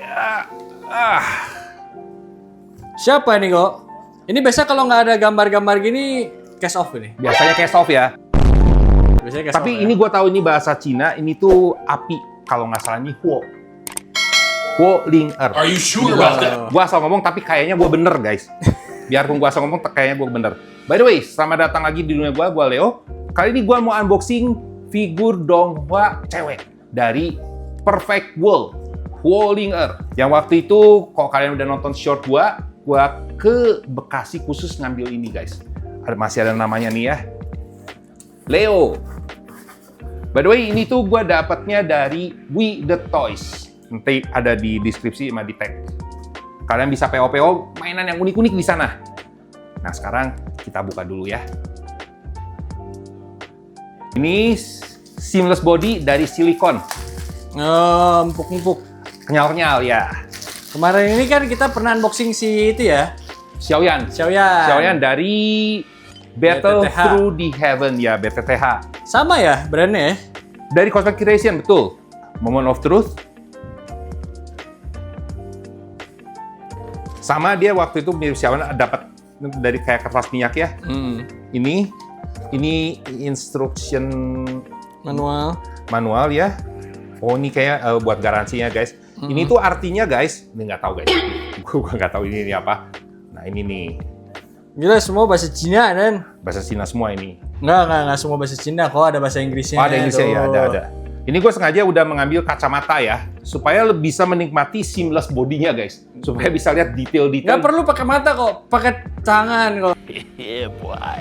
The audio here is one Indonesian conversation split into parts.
Ya. Ah. Siapa ini kok? Ini biasa kalau nggak ada gambar-gambar gini, cash off ini. Biasanya cash off ya. Biasanya cash Tapi off, ini gue tahu ini bahasa Cina, ini tuh api. Kalau nggak salah ini Huo. Huo Ling Er. Are you sure about that? Gue asal ngomong tapi kayaknya gue bener guys. Biarpun gue asal ngomong kayaknya gue bener. By the way, selamat datang lagi di dunia gue Leo. Kali ini gue mau unboxing figur donghua cewek dari Perfect World, Huo Ling Er. Yang waktu itu, kalau kalian udah nonton short gue ke Bekasi khusus ngambil ini guys. Masih ada namanya nih ya, Leo. By the way, ini tuh gue dapatnya dari We The Toys. Nanti ada di deskripsi sama di tag. Kalian bisa PO-PO mainan yang unik-unik di sana. Nah, sekarang kita buka dulu ya. Ini seamless body dari silikon. empuk-empuk. Kenyal-kenyal ya. Kemarin ini kan kita pernah unboxing si itu ya, Xiaoyan. Xiaoyan. Dari Battle BTTH. Through the Heaven ya, BTTH. Sama ya brandnya ya? Dari Cosmic Creation, betul. Moment of Truth. Sama dia waktu itu mirip Xiaoyan dapat dari kayak kertas minyak ya. Ini instruction Manual. ya. Oh, ini kayak buat garansinya guys. Ini tuh artinya guys, ini nggak tahu guys. Gue nggak tahu ini apa. Nah ini nih Gila semua bahasa Cina dan bahasa Cina semua ini. Nggak semua bahasa Cina kok, ada bahasa Inggrisnya. Oh, ada Inggrisnya ya, tuh. ada. Ini gue sengaja udah mengambil kacamata ya, supaya bisa menikmati seamless bodinya guys, supaya bisa lihat detail-detail. Nggak perlu pakai mata kok, pakai tangan kok.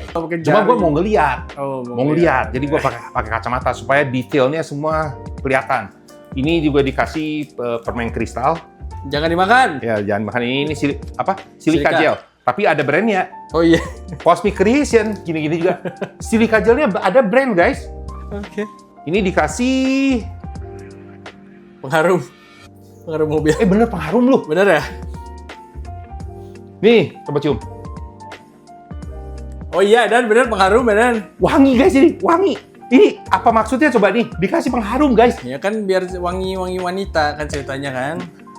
Pakai Cuma jari. gue mau ngeliat, Oh, mau ngeliat. Jadi gue pakai kacamata supaya detailnya semua kelihatan. Ini juga dikasih permen kristal. Jangan dimakan. Ya jangan makan ini silika Silika. gel. Tapi ada brandnya, Oh iya. Cosmic Creation, gini-gini juga. Silika gelnya ada brand guys. Oke. Ini dikasih, Pengharum mobil. bener pengharum lu. Bener ya? Nih, coba cium. Oh iya, dan bener pengharum dan. Wangi guys ini, wangi. Ini apa maksudnya coba nih? Dikasih pengharum guys. Ya kan biar wangi wanita kan ceritanya kan.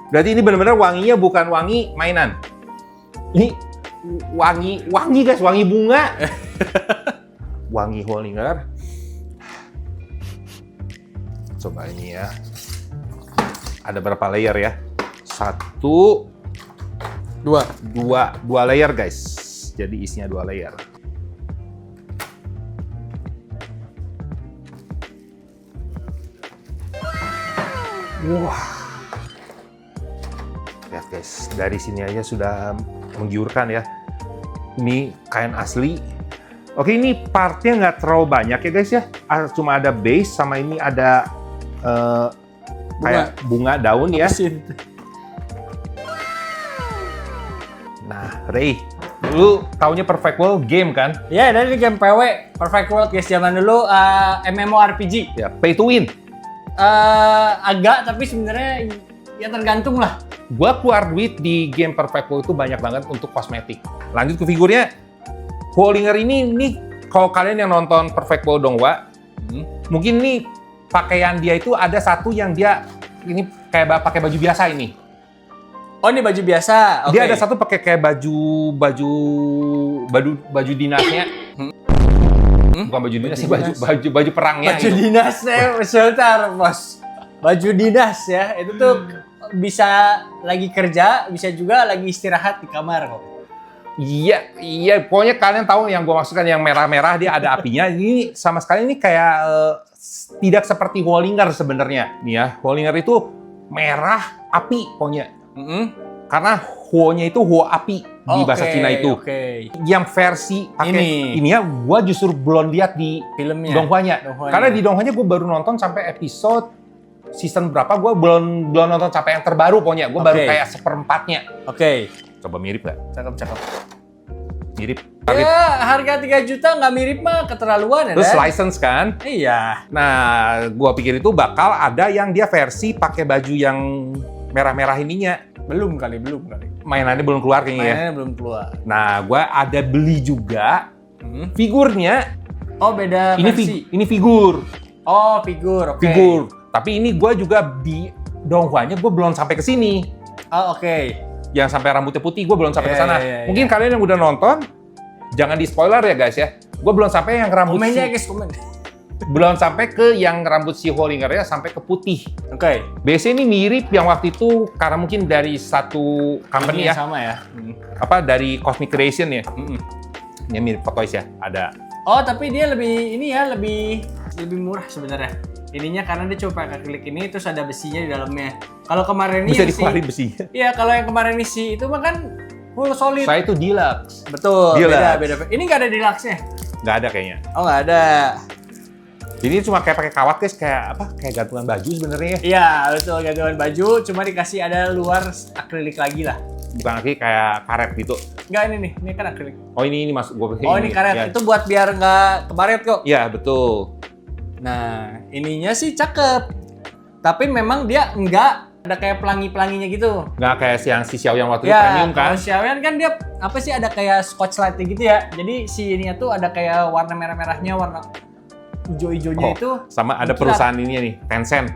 Berarti ini benar-benar wanginya bukan wangi mainan. Ini wangi guys, wangi bunga. Wangi Huo Ling Er. Coba ini ya. Ada berapa layer ya? 1, 2 layer guys. Jadi isinya 2 layer. Wah. Lihat guys, dari sini aja sudah menggiurkan ya. Ini kain asli. Oke, ini partnya nggak terlalu banyak ya guys ya. Cuma ada base sama ini ada kayak bunga daun ya. Mesin. Nah, Ray, lu taunya Perfect World game kan? Ya, dan ini game PW Perfect World guys zaman dulu MMORPG. Ya, pay to win. Agak tapi sebenarnya ya tergantung lah. Gua keluar duit di game Perfect World itu banyak banget untuk kosmetik. Lanjut ke figurnya. Huo Ling Er ini kalau kalian yang nonton Perfect World donghua, mungkin nih pakaian dia itu ada satu yang dia ini kayak pakai baju biasa ini. Oh, ini baju biasa. Oke. Dia ada satu pakai kayak baju dinasnya. Bukan baju dinas sih, baju perangnya. Baju gitu. dinasnya, sebentar bos. Baju dinas ya, itu tuh bisa lagi kerja, bisa juga lagi istirahat di kamar kok. Iya, pokoknya kalian tahu yang gue maksudkan yang merah-merah dia ada apinya. Ini sama sekali ini kayak tidak seperti Huo Ling Er sebenarnya. Nih ya, Huo Ling Er itu merah api pokoknya. Karena Huo-nya itu Huo api di bahasa Cina itu. Yang versi pakai ini ya, gue justru belum lihat di Filmnya. donghua-nya. Karena di donghua-nya gue baru nonton sampai episode season berapa, gue belum nonton sampai yang terbaru pokoknya. Gue baru kayak seperempatnya. Oke. Coba mirip nggak? Cakep. Mirip. Ya, harga 3 juta nggak mirip mah keterlaluan ya. Terus Dan? license kan? Iya. Nah, gua pikir itu bakal ada yang dia versi pakai baju yang merah-merah ininya. Belum kali. Mainannya belum keluar kayaknya ya. Mainannya belum keluar. Nah, gua ada beli juga figurnya. Oh, beda versi. Ini figur. Oh, figur. Oke. Figur. Tapi ini gua juga Donghua-nya gue belum sampai ke sini. Oh, oke. Yang sampai rambutnya putih gue belum sampai ke Iya, sana. iya, iya, Mungkin kalian yang udah nonton, jangan di spoiler ya guys ya. Gue belum sampai yang rambut Komennya guys, komen. belum sampai ke yang rambut si Hollinger-nya sampai ke putih. Oke. Biasanya ini mirip yang waktu itu karena mungkin dari satu company Ini ya. sama ya. Apa dari Cosmic Creation ya. Ini mirip Hot Toys ya. Ada. Oh, tapi dia lebih ini ya, lebih murah sebenarnya. Ininya karena dia cuma pakai akrilik ini terus ada besinya di dalamnya. Kalau kemarin ini Bisa yang dikeluarin besinya. Iya, kalau yang kemarin ini itu mah kan full solid. Saya itu deluxe. Betul, Deluxe. beda. Ini nggak ada deluxe-nya. Nggak ada kayaknya. Oh, nggak ada. Jadi ini cuma kayak pakai kawat guys, kayak apa? Kayak gantungan baju sebenarnya ya. Iya, betul, gantungan baju cuma dikasih ada luar akrilik lagi lah. Bukan lagi kayak karet gitu. Enggak, ini kan akrilik. Oh ini masuk gua Oh, ini karet. Ya. Itu buat biar nggak kebaret kok. Iya, betul. Nah, ininya sih cakep. Tapi memang dia nggak ada kayak pelangi-pelanginya gitu. Nggak kayak yang si Xiao yang waktu itu Ya, premium kan. kalau Xiaoyan kan dia apa sih ada kayak scotch light gitu ya. Jadi si ininya tuh ada kayak warna merah-merahnya, warna hijau-hijaunya Oh, itu. sama ada mengkilat. perusahaan ini nih, Tencent.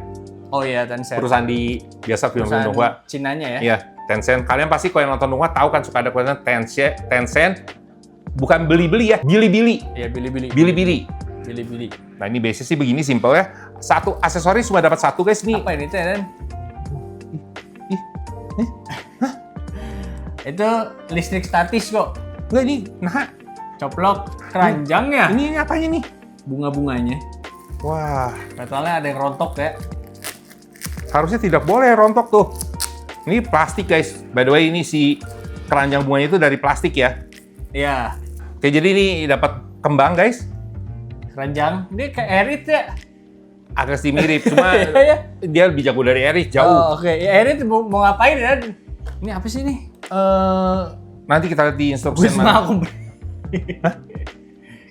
Oh iya, Tencent. Perusahaan di biasa film-film Donghua. Cinanya ya. Iya, Tencent. Kalian pasti kalau yang nonton Donghua tahu kan suka ada tulisan Tencent. Bukan beli-beli ya, Bilibili. Iya, Bilibili. Bilibili. Bilibili. Nah ini basic sih begini simple ya. Satu aksesoris cuma dapat satu guys nih. Apa ini teh, Dan? Ih, Itu listrik statis kok. enggak ini, nah Coplok keranjangnya. ini apanya nih? Bunga-bunganya. Wah, Katanya ada yang rontok ya. harusnya tidak boleh rontok tuh. Ini plastik guys. By the way ini si keranjang bunganya itu dari plastik ya. Iya. Oke jadi ini dapat kembang guys. Keranjang. Dia kayak Erit ya. Agak sih mirip, cuma Iya, iya. dia lebih jago dari Eris jauh. Oh, oke. Ya, Erit mau ngapain ya? Ini apa sih nih? Nanti kita lihat di instruksi Gusma Company.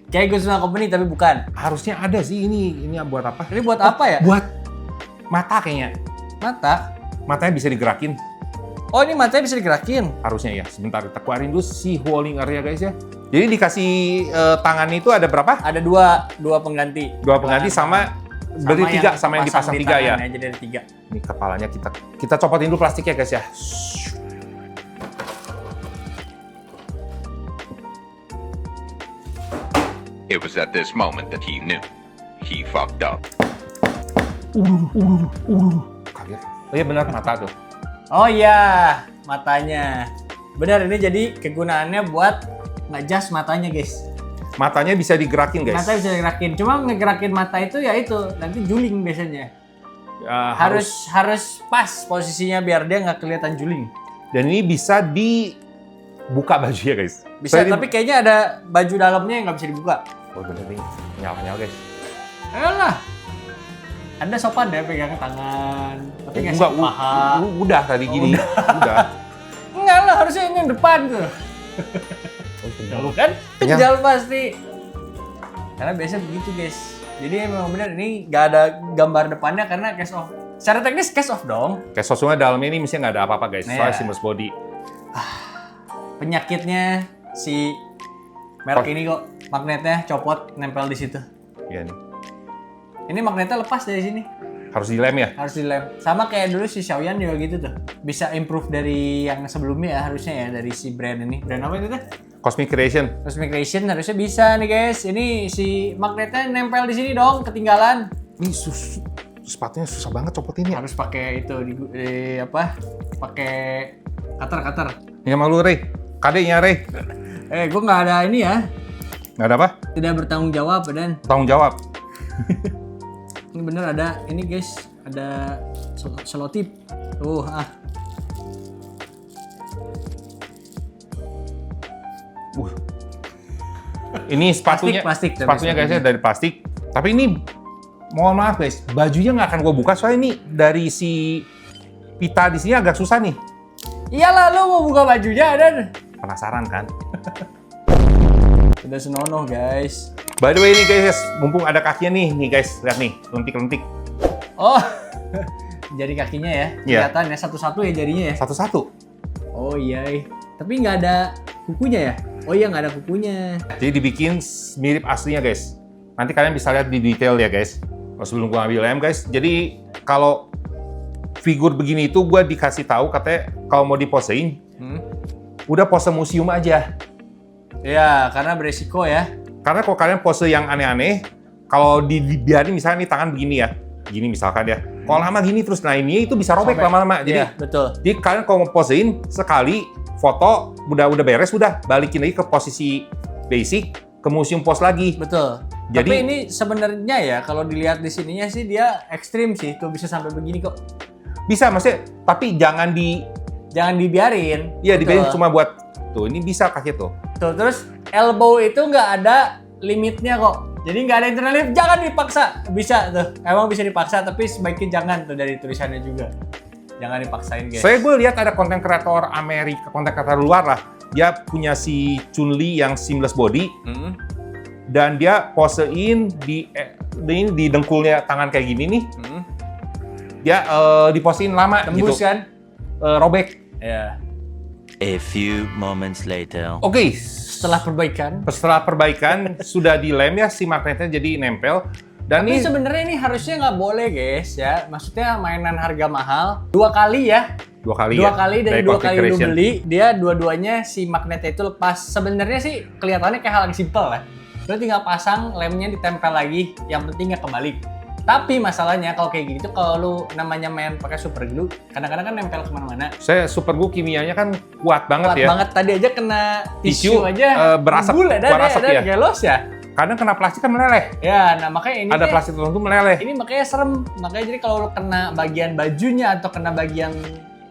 Kayak Gusma Company tapi bukan. Harusnya ada sih ini buat apa? Ini buat apa ya? Buat mata kayaknya. Mata. Matanya bisa digerakin. Oh, ini matanya bisa digerakin. Harusnya ya. Sebentar kita keluarin dulu si Hollinger ya guys ya. Jadi dikasih tangan itu ada berapa? Ada dua pengganti. Dua pengganti sama beri tiga sama yang dipasang di tiga ya. tangan aja dari 3. Ini kepalanya kita copotin dulu plastiknya guys ya. It was at this moment that he knew. He fucked up. Kaget. Oh iya benar mata tuh. Oh iya, matanya. Benar, ini jadi kegunaannya buat ngejas matanya, guys. Matanya bisa digerakin guys. Mata bisa digerakin. Cuma ngegerakin mata itu ya itu nanti juling biasanya. Harus pas posisinya biar dia nggak kelihatan juling. Dan ini bisa dibuka baju ya guys. Bisa, Soalnya tapi kayaknya ada baju dalamnya yang nggak bisa dibuka. oh bener nih, nyala-nyala guys. Ayolah. Anda sopan deh pegang tangan. Tapi nggak Enggak, sih paha. udah tadi gini. Udah. Enggak lah, harusnya yang depan tuh. Oh, Kan Kenyang. kejal pasti. Karena biasa begitu guys. Jadi memang benar ini nggak ada gambar depannya karena case off. Secara teknis case off dong. Kayak sosumnya dalamnya ini misalnya nggak ada apa-apa guys. Nah, Soalnya ya. seamless body. Penyakitnya si merek ini kok magnetnya copot nempel di situ. Iya nih. Ini magnetnya lepas dari sini. Harus dilem ya. Harus dilem. Sama kayak dulu si Xiaoyan juga gitu tuh. Bisa improve dari yang sebelumnya ya harusnya ya dari si brand ini. Brand apa itu tuh? Cosmic Creation. Cosmic Creation harusnya bisa nih guys. Ini si magnetnya nempel di sini dong, ketinggalan. Ini sepatunya susah banget copotinnya. Harus pakai itu di apa? Pakai cutter. Ini sama lu Rey. Kadenya Rey. Gue nggak ada ini ya. Nggak ada apa? Tidak bertanggung jawab dan Tanggung jawab. ini bener ada ini guys, ada selotip. Ini sepatunya, Plastik, tapi sepatunya guys ya dari plastik. Tapi ini, mohon maaf guys, bajunya nggak akan gue buka soalnya ini dari si pita di sini agak susah nih. Iyalah, lo mau buka bajunya dan Penasaran kan? udah senonoh guys. By the way ini guys, mumpung ada kakinya nih guys, lihat nih, lentik-lentik. Oh, jari kakinya ya, Iya. kelihatan ya satu-satu ya jarinya ya. Satu-satu. Oh iya, tapi nggak ada kukunya ya? Oh iya nggak ada kukunya. Jadi dibikin mirip aslinya guys. Nanti kalian bisa lihat di detail ya guys. Kalau sebelum gua ambil lem guys. Jadi kalau figur begini itu gue dikasih tahu katanya kalau mau diposein, udah pose museum aja. Ya, karena beresiko ya. Karena kalau kalian pose yang aneh-aneh, kalau dibiarin misalnya nih tangan begini ya, gini misalkan ya. Kalau lama gini terus, nah ini itu bisa robek Sobek. lama-lama. Jadi, Iya, betul. jadi kalian kalau mau posein sekali foto udah beres, udah balikin lagi ke posisi basic, ke museum pose lagi. Betul. Jadi- Tapi ini sebenarnya ya kalau dilihat di sininya sih dia ekstrim sih, tuh bisa sampai begini kok. Bisa maksudnya, tapi jangan Jangan dibiarin. iya Betul. dibiarin cuma buat tuh ini bisa kaki tuh. Tuh, terus elbow itu nggak ada limitnya kok. Jadi nggak ada internal limit, jangan dipaksa. Bisa tuh, emang bisa dipaksa, tapi sebaiknya jangan tuh dari tulisannya juga. Jangan dipaksain guys. Saya gue lihat ada konten kreator Amerika, konten kreator luar lah. Dia punya si Chun-Li yang seamless body Hmm. dan dia posein di dengkulnya tangan kayak gini nih. Hmm. Dia diposein lama Tembus gitu. kan? Robek. Ya. A few moments later. Oke, Setelah perbaikan. setelah perbaikan sudah dilem ya si magnetnya jadi nempel. Dan Tapi ini sebenarnya ini harusnya nggak boleh guys ya. Maksudnya mainan harga mahal 2 kali ya. dua kali Dua ya. kali dari dari 2 kali lu configuration. beli, dia dua-duanya si magnetnya itu lepas. Sebenarnya sih kelihatannya kayak hal yang simple lah. Lu tinggal pasang lemnya ditempel lagi, yang penting nggak kebalik. Tapi masalahnya kalau kayak gitu kalau lu namanya main pakai super glue, kadang-kadang kan nempel kemana-mana. Saya super glue kimianya kan kuat banget Kuat ya. banget, tadi aja kena Tisu, tisu aja berasap, ngebul ada keluar asap ya. gelos ya. Kadang kena plastik kan meleleh. Ya, nah makanya ini Ada teh- plastik tertentu meleleh. ini makanya serem. Makanya jadi kalau lu kena bagian bajunya atau kena bagian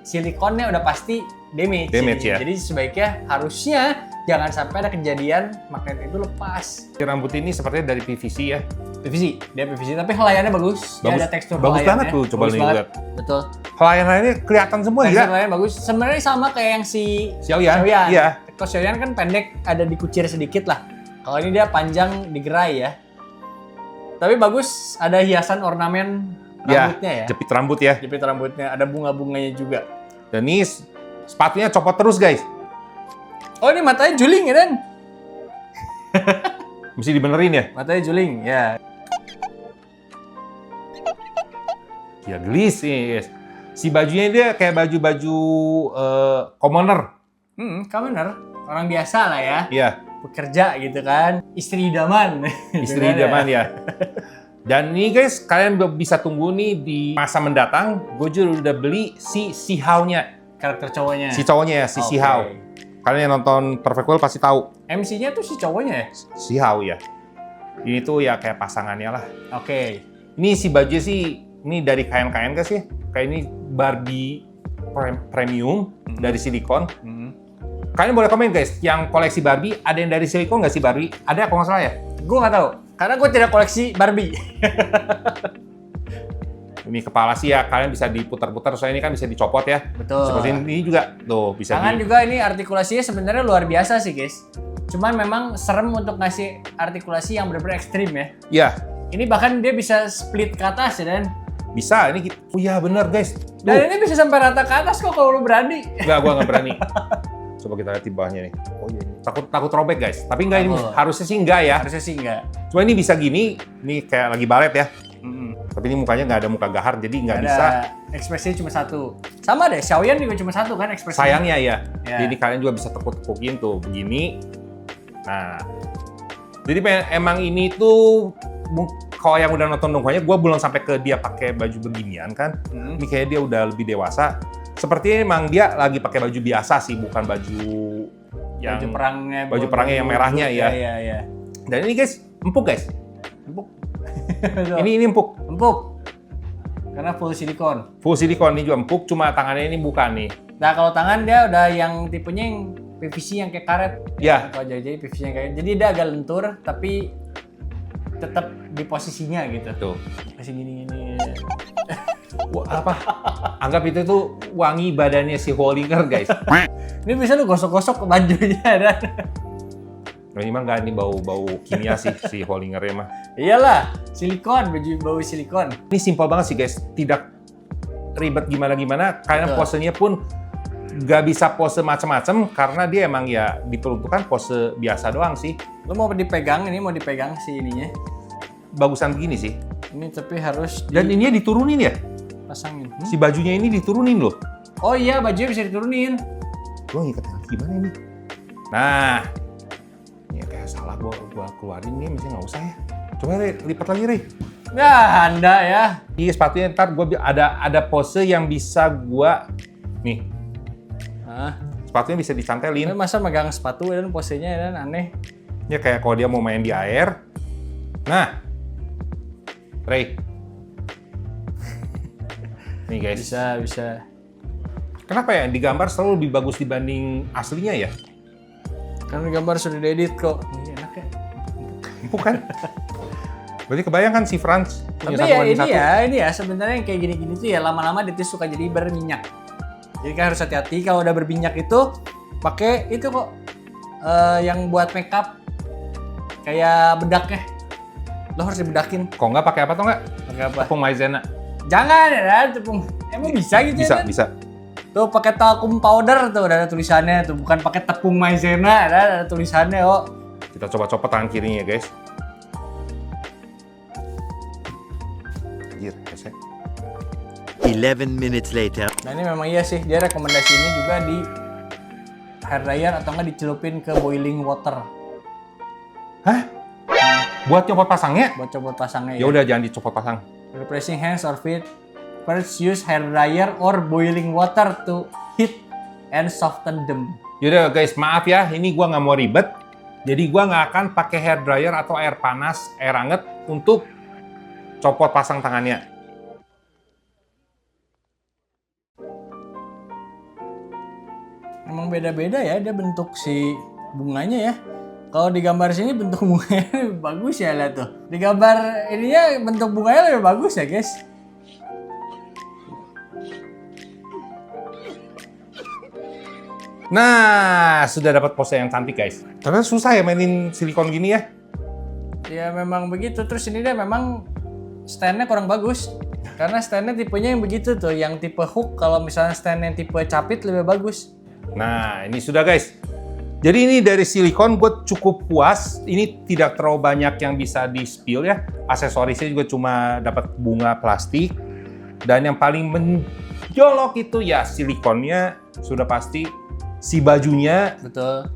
silikonnya udah pasti damage. Damage, ya. Jadi sebaiknya harusnya jangan sampai ada kejadian magnet itu lepas. Rambut ini sepertinya dari PVC ya. PVC, dia PVC tapi helaiannya bagus. Dia ada tekstur bagus helaiannya. banget tuh, coba Bagus nih banget. lihat. Betul. Helaian-helaiannya kelihatan semua Tekstur ya. helaiannya bagus. Sebenarnya sama kayak yang si Xiaoyan. Xiaoyan. Iya. Kalau Xiaoyan kan pendek, ada dikucir sedikit lah. Kalau ini dia panjang digerai ya. Tapi bagus, ada hiasan ornamen rambutnya ya. Jepit rambut ya. Jepit rambutnya, ada bunga-bunganya juga. Dan ini sepatunya copot terus guys. Oh ini matanya juling ya Dan? Mesti dibenerin ya. Matanya juling, ya. Ya gelis nih guys. Si bajunya dia kayak baju-baju commoner. Commoner, orang biasa lah ya. Iya, Pekerja gitu kan, istri idaman. istri idaman ya. Dan ini guys, kalian bisa tunggu nih di masa mendatang. Gue juga udah beli si Hao-nya. Karakter cowoknya. Si cowoknya ya, si Oke. Hao. Kalian yang nonton Perfect World pasti tahu. MC-nya tuh si cowoknya ya? Si Hao ya. Ini tuh ya kayak pasangannya lah. Oke. Ini si baju sih, ini dari kain-kain kan sih? Kayak ini Barbie premium dari silikon. Kalian boleh komen guys, yang koleksi Barbie ada yang dari silikon nggak sih Barbie? Ada kalau nggak salah ya? Gue nggak tahu, karena gue tidak koleksi Barbie. Ini kepala sih ya, kalian bisa diputar-putar, soalnya ini kan bisa dicopot ya. Betul. Seperti ini juga, tuh bisa Tangan juga ini artikulasinya sebenarnya luar biasa sih guys. Cuman memang serem untuk ngasih artikulasi yang benar-benar ekstrim ya. Iya, Ini bahkan dia bisa split ke atas ya Dan. bisa. Ini, oh iya bener guys. Dan ini bisa sampai rata ke atas kok kalau lu berani. Enggak, gua nggak berani. Coba kita lihat di bawahnya nih. Oh iya, takut robek guys. Tapi enggak, ini Takut. harusnya sih enggak ya. Harusnya sih enggak. Cuma ini bisa gini, ini kayak lagi balet ya. Tapi ini mukanya nggak ada muka gahar, jadi nggak Ada bisa. ekspresinya cuma satu. Sama deh, Xiaoyan juga cuma satu kan ekspresinya. Sayangnya ya. Ya. Jadi kalian juga bisa tekuk-tekukin tuh begini. Nah, jadi emang ini tuh kalau yang udah nonton dongkonya, gue belum sampai ke dia pakai baju beginian kan. Ini kayaknya dia udah lebih dewasa. Sepertinya emang dia lagi pakai baju biasa sih, bukan baju yang Baju perangnya yang merahnya ya. Iya, iya. Dan ini guys, empuk guys. Empuk. Ini empuk. Empuk. Karena full silikon. Full silikon ini juga empuk, cuma tangannya ini bukan nih. Nah, kalau tangan dia udah yang tipenya yang PVC yang kayak karet. Ya. Kalau jadi PVC yang kayak. Jadi dia agak lentur tapi tetap di posisinya gitu. Tuh. Masih gini-gini. Wah, apa? Anggap itu tuh wangi badannya si Hollinger guys. Ini bisa lu gosok-gosok ke bajunya dan. Nah, ini mah nggak, ini bau kimia sih si Hollinger-nya mah. Iyalah, silikon, bau silikon. Ini simpel banget sih guys, tidak ribet gimana-gimana. Kalian Betul. posenya pun nggak bisa pose macam-macam karena dia emang ya diperuntukkan pose biasa doang sih. Lu mau dipegang, ini mau dipegang si ininya. Bagusan begini sih. Ini tapi harus Dan ininya diturunin ya? pasangin. Si bajunya ini diturunin loh. Oh iya, bajunya bisa diturunin. Gua ngikatnya gimana nih? Nah, ini kayak salah gua keluarin nih, mesti nggak usah ya. Coba Rey, lipat lagi Rey. Ya, Anda ya. Iya sepatunya ntar gua ada pose yang bisa gua nih. Hah? Sepatunya bisa dicantelin. Masa megang sepatu dan posenya dan aneh. Ya kayak kalau dia mau main di air. Nah, Rey. Nih guys. Bisa. Kenapa ya digambar selalu lebih bagus dibanding aslinya ya? Karena gambar sudah diedit kok. Ini enak ya. Bukan. Berarti kebayang kan si Franz Tapi punya ya banding ini ya sebenarnya yang kayak gini-gini tuh ya lama-lama dia tuh suka jadi berminyak. Jadi kan harus hati-hati kalau udah berminyak itu pakai itu kok yang buat makeup kayak bedaknya. Lo harus dibedakin. Kok nggak pakai apa tuh nggak? Pakai apa? Tepung maizena. Jangan ya, tepung. Emang bisa gitu ya? Bisa. Tuh pakai talcum powder tuh udah ada tulisannya tuh, bukan pakai tepung maizena, ada tulisannya kok. Kita coba copot tangan kirinya guys. Anjir, pesek. 11 minutes later. Nah ini memang iya sih, dia rekomendasi ini juga di hair dryer atau nggak dicelupin ke boiling water Hah? Buat copot pasangnya? buat copot pasangnya Ya udah jangan dicopot pasang. Repressing hands or feet. First use hair dryer or boiling water to heat and soften them. Yaudah guys, maaf ya, ini gua nggak mau ribet. Jadi gua nggak akan pakai hair dryer atau air panas, air hangat untuk copot pasang tangannya. Emang beda-beda ya dia bentuk si bunganya ya. Kalau di gambar sini bentuk bunganya lebih bagus ya lihat tuh. Di gambar ininya bentuk bunganya lebih bagus ya guys. Nah, sudah dapat pose yang cantik guys. Ternyata susah ya mainin silikon gini ya. Ya memang begitu. Terus ini dia memang stand-nya kurang bagus. Karena stand-nya tipenya yang begitu tuh. Yang tipe hook, kalau misalnya stand yang tipe capit lebih bagus. Nah, ini sudah guys. Jadi ini dari silikon gue cukup puas. Ini tidak terlalu banyak yang bisa di-spill ya. Aksesorisnya juga cuma dapat bunga plastik. Dan yang paling menjolok itu ya silikonnya sudah pasti. Si bajunya Betul.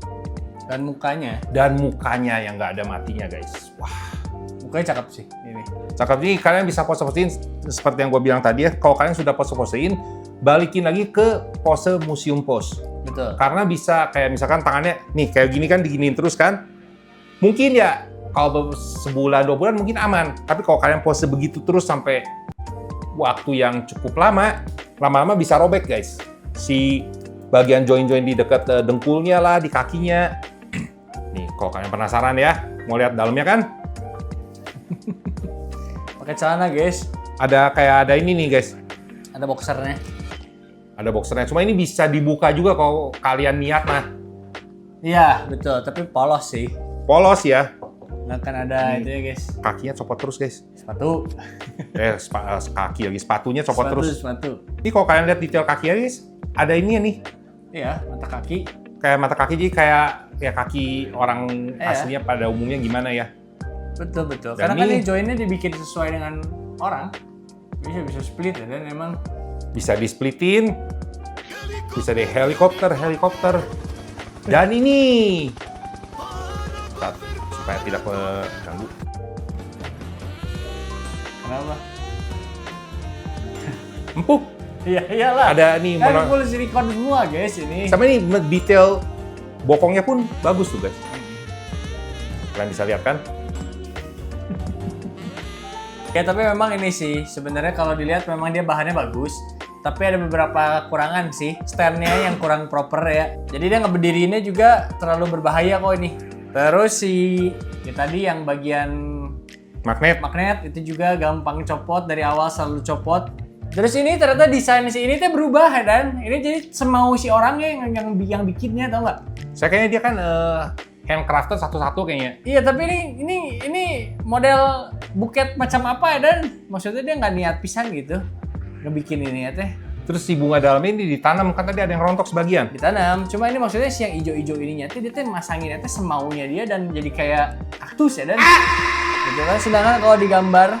Dan mukanya. dan mukanya yang nggak ada matinya guys. Wah, Mukanya cakep sih ini. cakep nih. Kalian bisa pose-posein seperti yang gue bilang tadi ya. Kalau kalian sudah pose-posein, balikin lagi ke pose museum pose. Betul. Karena bisa kayak misalkan tangannya nih kayak gini kan diginiin terus kan. Mungkin ya kalau sebulan 2 bulan mungkin aman. Tapi kalau kalian pose begitu terus sampai waktu yang cukup lama, lama-lama bisa robek guys. Si bagian join-join di dekat dengkulnya lah, di kakinya. Nih, kalau kalian penasaran ya, mau lihat dalamnya kan? Pakai celana guys. Ada ini nih guys. Ada boxernya. Ada boxernya. Cuma ini bisa dibuka juga kalau kalian niat mah. Iya betul. Tapi polos sih. Polos ya. Nggak kan ada itu ya guys. Kakinya copot terus guys. Sepatu. Kaki lagi. Sepatunya copot terus. Sepatu. Ini kalau kalian lihat detail kakinya guys, ada ini nih. Iya, mata kaki. Kayak mata kaki, jadi kayak ya kaki orang Iya. aslinya pada umumnya gimana ya. Betul. Dan Karena kan ini- ini joinnya dibikin sesuai dengan orang. Bisa split ya dan emang Bisa di-splitin, bisa di helikopter. Dan ini, supaya tidak mengganggu. kenapa? Empuk. Iya iyalah. Ada nih, Kan full silikon semua guys ini. sama ini detail bokongnya pun bagus tuh guys. Kalian bisa lihat kan? Ya tapi memang ini sih sebenarnya kalau dilihat memang dia bahannya bagus. Tapi ada beberapa kekurangan sih. Stand-nya yang kurang proper ya. Jadi dia ngeberdiriinnya juga terlalu berbahaya kok ini. Terus ya tadi yang bagian magnet itu juga gampang copot, dari awal selalu copot. Terus ini ternyata desain si ini tuh berubah ya dan ini jadi semau si orangnya yang bikinnya, tau nggak? Saya kayaknya dia kan handcrafted satu-satu kayaknya. Iya tapi ini model buket macam apa ya dan maksudnya dia nggak niat pisan gitu ngebikin ini ya teh. Terus si bunga dalamnya ini ditanam, kan tadi ada yang rontok sebagian. Ditanam, cuma ini maksudnya si yang ijo-ijo ininya tuh dia tuh masanginnya tuh semaunya dia dan jadi kayak kaktus ya dan gitu kan. Sedangkan kalau digambar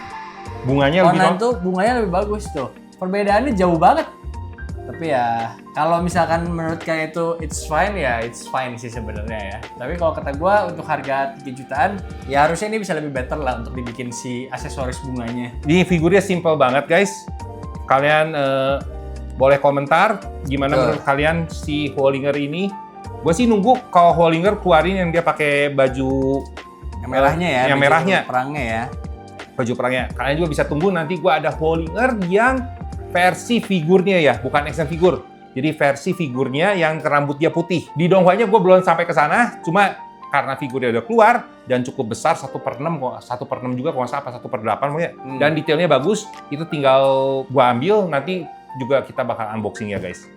Bunganya lebih Conan tuh bunganya lebih bagus tuh. perbedaannya jauh banget. Tapi ya kalau misalkan menurut kalian itu it's fine ya, it's fine sih sebenarnya ya. Tapi kalau kata gue untuk harga 3 jutaan ya harusnya ini bisa lebih better lah untuk dibikin si aksesoris bunganya. Ini figurnya simple banget guys. Kalian boleh komentar gimana Betul. menurut kalian si Hollinger ini. Gue sih nunggu kalau Hollinger keluarin yang dia pakai baju Yang merahnya ya, yang baju merahnya. perangnya ya. Baju perangnya. Kalian juga bisa tunggu nanti gue ada Hollinger yang versi figurnya ya, bukan action figure. Jadi versi figurnya yang rambutnya putih. Di Donghua-nya gue belum sampai ke sana, cuma karena figurnya udah keluar dan cukup besar 1/6 juga kalau nggak salah 1/8 mungkin. Dan detailnya bagus, itu tinggal gue ambil nanti juga kita bakal unboxing ya guys.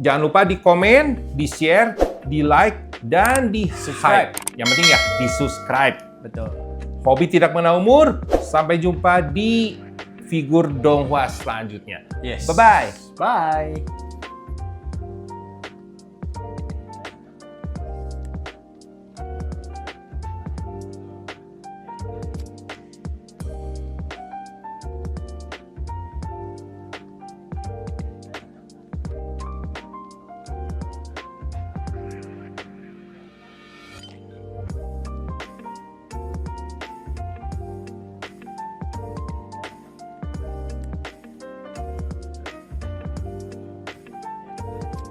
Jangan lupa di komen, di share, di like, dan di subscribe. Yang penting ya, di subscribe. Betul. Hobi tidak mengenal umur. Sampai jumpa di figur Donghua selanjutnya. Yes. Bye-bye. Bye.